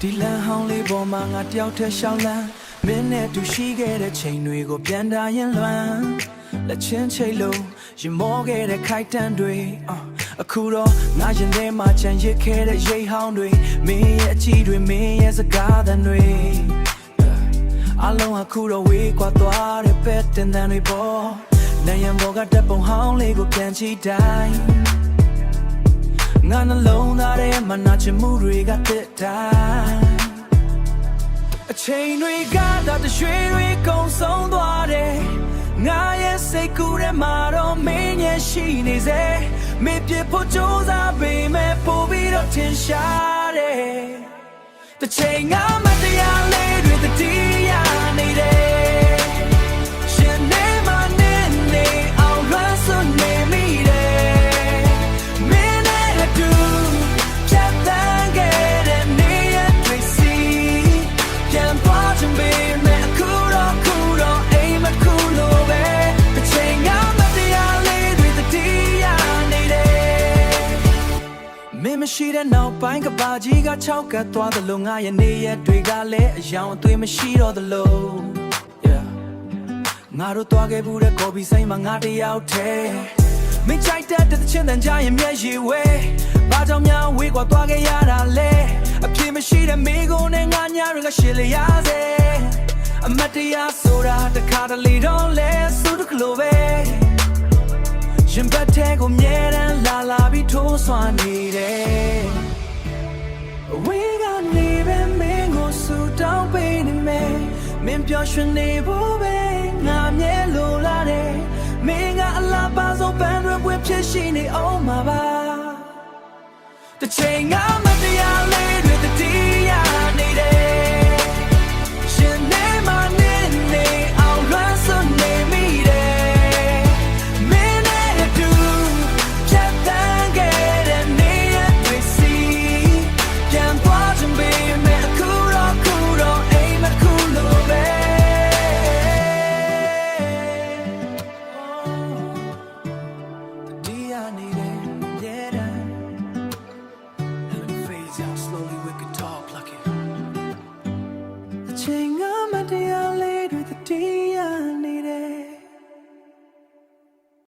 ဒီလမ်းဟောင်းလေးပေါ်မှာငါတယောက်တည်းရှောင်းလန်းမင်းနဲ့တူရှိခဲ့တဲ့ချိန်တွေကိုပြန်တာရင်လွမ်းလက်ချင်းချိတ်လို့ရင်မောခဲ့တဲ့ခိုက်တန်းတွေအခုတော့ငါရင်ထဲမှာချန်ရစ်ခဲ့တဲ့ရိတ်ဟောင်းတွေမင်းရဲ့အချီတွေမင်းရဲ့စကားသံတွေအလုံးအခုတော့ဝေးကွာသွားတဲ့ပဲတင်တန်တွေပေါ်နိုင်ရန်ဘောကတက်ပုံဟောင်းလေးကိုပြန်ချီတိုင်းငါနှလုံးသားထဲမှာနာချင်မှုတွေကတက်တိုင်းအချိန်တွေကတော့တရွှေတွေကုန်ဆုံးသွားတယ်ငါရဲ့စိတ်ကူးထဲမှာတော့မင်းရဲ့ရှိနေစေမေ့ပြဖို့ကြိုးစားပေမဲ့ပို့ပြီးတော့ထင်ရှားတယ်တစ်ချိန်ငါမတရားလေးတွေတတိယနေတယ်ရှင်နေမနေနေအောင်လွမ်းစွနေမိတယ်မင်းနဲ့အတူဖြတ်သန်းခဲ့တဲ့နေရတွေစီပြန်သွားချင်ပေမဲ့အခုတော့အိမ်မခုလို့ပဲတစ်ချိန်ငါမတရားလေးတွေတတိယနေတယ်မင်းမရှိတဲ့နောက်ပိုင်းကဘာကြီးကချောက်ကပ်သွားသလိုငါရဲ့နေရတွေကလည်းအယောင်အသွေးမရှိတော့သလိုငါတို့သွားခဲ့ဘူးတဲ့ကော်ဖီဆိုင်မှာငါတယောက်တည်းမင်းကြိုက်တဲ့ချင်းတန်ကြရင်မျက်ရည်ဝဲဘာကြောင့်များဝေးကွာသွားခဲ့ရတာလဲအပြစ်မရှိတဲ့မိကုန်နဲ့ငါညာတွေကရှင်းလျားစေအမတ်တရားဆိုတာတခါတလေတော့လဲစုတကလိုပဲရင်ပတ်တဲ့ကိုမြဲတမ်းလာပြီးထိုးဆွာနေတယ်ဝေးကနေပဲမင်းကိုဆူတောင်းပေးနေမယ်မင်းပြောရွှင်နေဖို့ပဲငါမြဲလို့လာတယ်မင်းကအလားပါဆုံးပန်းတွေဖြစ်ရှိနေအောင်မှာပါတစ်ချိန်ငါမတရားလေး